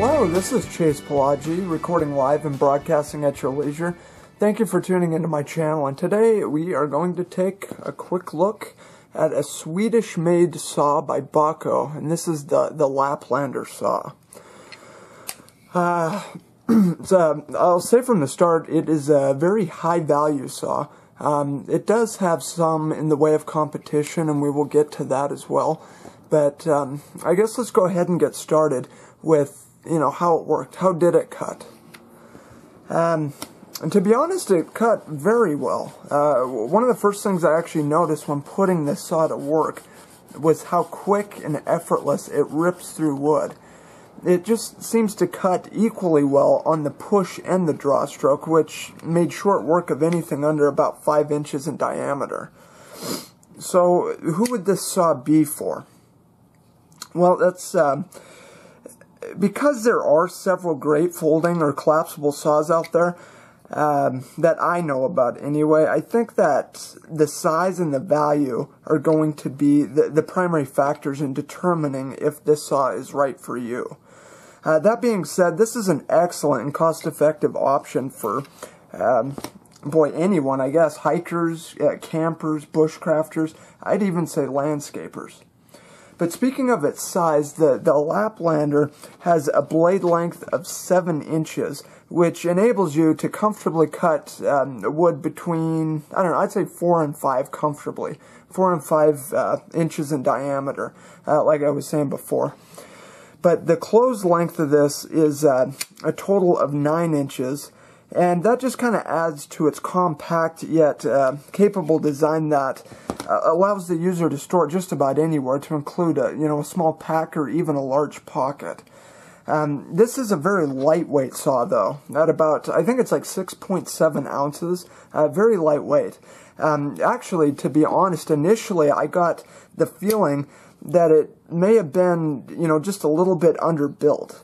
Hello, this is Chase Palagi, recording live and broadcasting at your leisure. Thank you for tuning into my channel, and today we are going to take a quick look at a Swedish-made saw by Bahco, and this is the Laplander saw. I'll say from the start, it is a very high-value saw. It does have some in the way of competition, and we will get to that as well. But I guess let's go ahead and get started with, how it worked. How did it cut? And to be honest, it cut very well. One of the first things I actually noticed when putting this saw to work was how quick and effortless it rips through wood. It just seems to cut equally well on the push and the draw stroke, which made short work of anything under about 5 inches in diameter. So, who would this saw be for? Well, that's because there are several great folding or collapsible saws out there that I know about anyway. I think that the size and the value are going to be the primary factors in determining if this saw is right for you. That being said, this is an excellent and cost-effective option for, anyone, I guess. Hikers, campers, bushcrafters, I'd even say landscapers. But speaking of its size, the Laplander has a blade length of 7 inches, which enables you to comfortably cut wood between, I'd say 4 and 5 comfortably. 4 and 5 inches in diameter, like I was saying before. But the closed length of this is a total of 9 inches, and that just kind of adds to its compact yet capable design that allows the user to store it just about anywhere, to include a small pack or even a large pocket. This is a very lightweight saw, though, at about, I think it's like 6.7 ounces, very lightweight. Actually, to be honest, initially I got the feeling that it may have been, just a little bit underbuilt.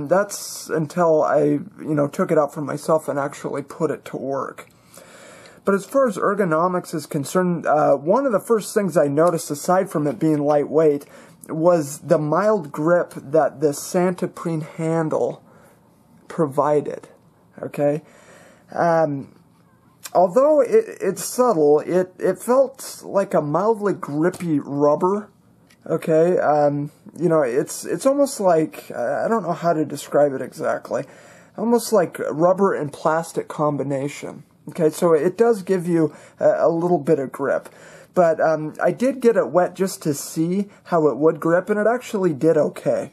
That's until I, took it out for myself and actually put it to work. But as far as ergonomics is concerned, one of the first things I noticed, aside from it being lightweight, was the mild grip that the Santoprene handle provided. Okay? Although it's subtle, it felt like a mildly grippy rubber. Okay, it's almost like, I don't know how to describe it exactly, almost like rubber and plastic combination. Okay, so it does give you a little bit of grip. But I did get it wet just to see how it would grip, and it actually did okay.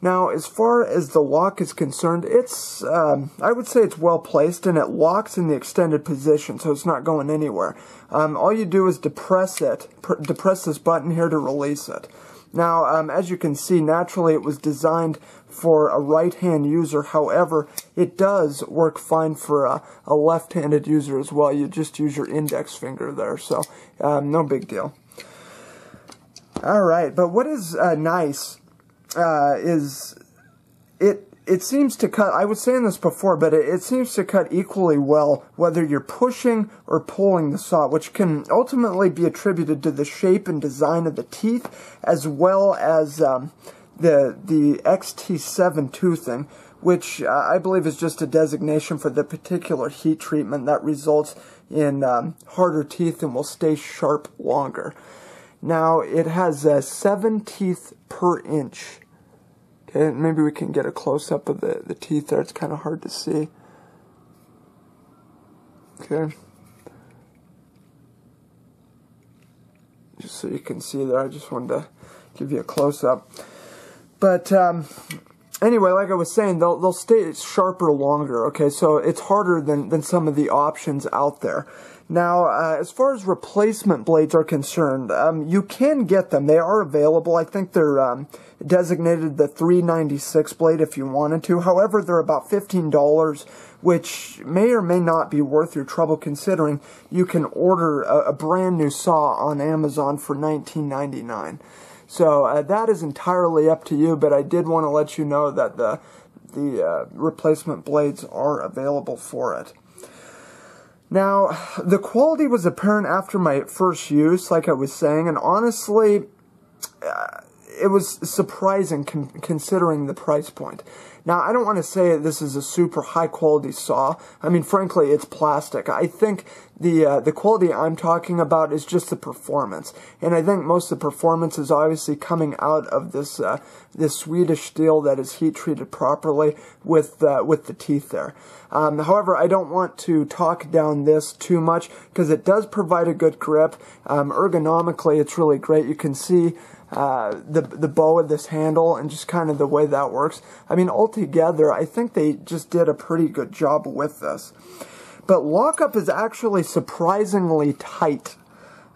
Now, as far as the lock is concerned, it's, I would say it's well placed, and it locks in the extended position, so it's not going anywhere. All you do is depress this button here to release it. Now, as you can see, naturally it was designed for a right-hand user. However, it does work fine for a left-handed user as well. You just use your index finger there, so no big deal. Alright, but what is nice is it seems to cut, I was saying this before, but it seems to cut equally well whether you're pushing or pulling the saw, which can ultimately be attributed to the shape and design of the teeth, as well as the XT7 toothing, which I believe is just a designation for the particular heat treatment that results in harder teeth and will stay sharp longer. Now, it has 7 teeth per inch. Okay, maybe we can get a close-up of the teeth there. It's kind of hard to see. Okay. Just so you can see there, I just wanted to give you a close-up. But anyway, like I was saying, they'll stay sharper longer. Okay, so it's harder than some of the options out there. Now, as far as replacement blades are concerned, you can get them. They are available. I think they're designated the 396 blade if you wanted to. However, they're about $15, which may or may not be worth your trouble, considering you can order a brand new saw on Amazon for $19.99. So that is entirely up to you, but I did want to let you know that the replacement blades are available for it. Now, the quality was apparent after my first use, like I was saying, and honestly, it was surprising considering the price point. Now, I don't want to say this is a super high-quality saw. I mean, frankly, it's plastic. I think the quality I'm talking about is just the performance. And I think most of the performance is obviously coming out of this this Swedish steel that is heat-treated properly with the teeth there. However, I don't want to talk down this too much because it does provide a good grip. Ergonomically, it's really great. You can see the bow of this handle and just kind of the way that works. I mean, altogether, I think they just did a pretty good job with this. But lockup is actually surprisingly tight,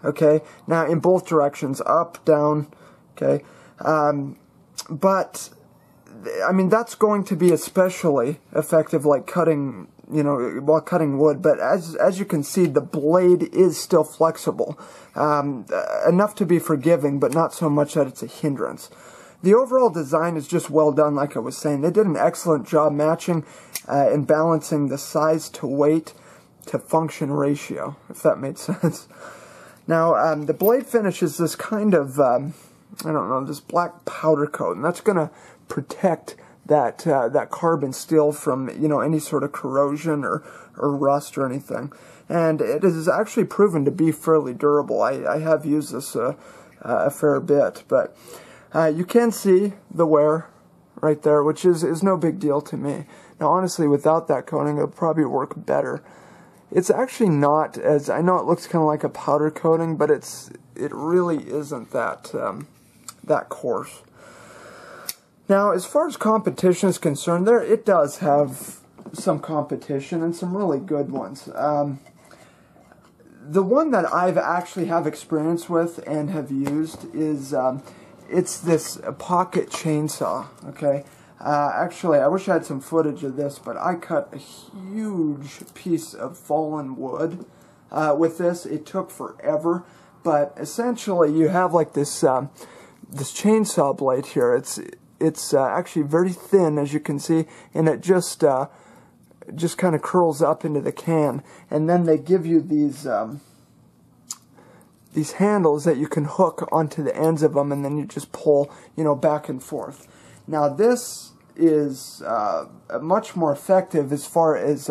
okay? Now, in both directions, up, down, okay? But, I mean, that's going to be especially effective, like cutting, you know, while cutting wood. But as you can see, the blade is still flexible, enough to be forgiving, but not so much that it's a hindrance. The overall design is just well done, like I was saying. They did an excellent job matching and balancing the size to weight to function ratio, if that made sense. Now, the blade finish is this kind of, I don't know, this black powder coat, and that's going to protect that carbon steel from, you know, any sort of corrosion or rust or anything. And it is actually proven to be fairly durable. I have used this a fair bit, but you can see the wear right there, which is no big deal to me. Now, honestly, without that coating, it would probably work better. It's actually not as, I know it looks kind of like a powder coating, but it really isn't that that coarse. Now, as far as competition is concerned, it does have some competition and some really good ones. The one that I've actually have experience with and have used is it's this pocket chainsaw. Okay, actually, I wish I had some footage of this, but I cut a huge piece of fallen wood with this. It took forever, but essentially, you have like this this chainsaw blade here. It's actually very thin, as you can see, and it just kind of curls up into the can. And then they give you these handles that you can hook onto the ends of them, and then you just pull, you know, back and forth. Now, this is much more effective as far as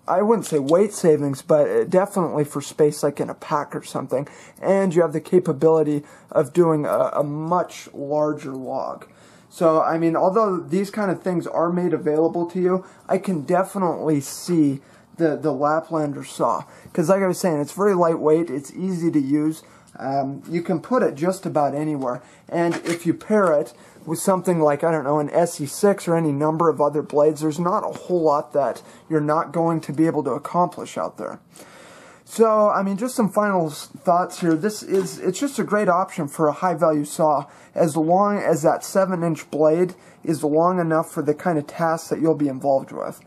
I wouldn't say weight savings, but definitely for space like in a pack or something. And you have the capability of doing a much larger log. So, I mean, although these kind of things are made available to you, I can definitely see the Laplander saw. Because like I was saying, it's very lightweight, it's easy to use. You can put it just about anywhere. And if you pair it with something like, I don't know, an SE6 or any number of other blades, there's not a whole lot that you're not going to be able to accomplish out there. So, I mean, just some final thoughts here. It's just a great option for a high-value saw, as long as that 7-inch blade is long enough for the kind of tasks that you'll be involved with.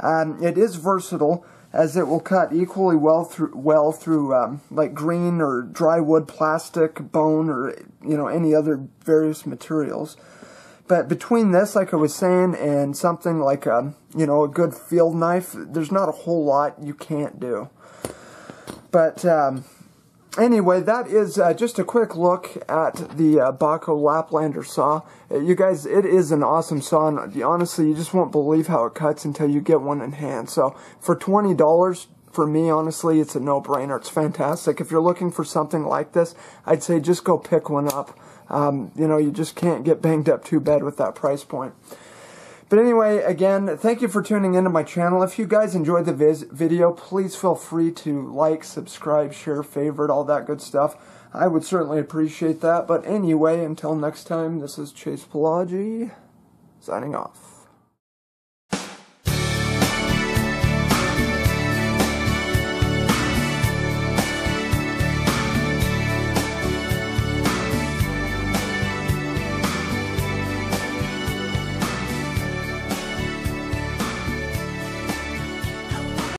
It is versatile, as it will cut equally well through like green or dry wood, plastic, bone, or, you know, any other various materials. But between this, like I was saying, and something like you know, a good field knife, there's not a whole lot you can't do. But anyway, that is just a quick look at the Bahco Laplander saw. You guys, it is an awesome saw, and honestly, you just won't believe how it cuts until you get one in hand. So for $20, for me, honestly, it's a no-brainer. It's fantastic. If you're looking for something like this, I'd say just go pick one up. You know, you just can't get banged up too bad with that price point. But anyway, again, thank you for tuning into my channel. If you guys enjoyed the video, please feel free to like, subscribe, share, favorite, all that good stuff. I would certainly appreciate that. But anyway, until next time, this is Palagi, signing off.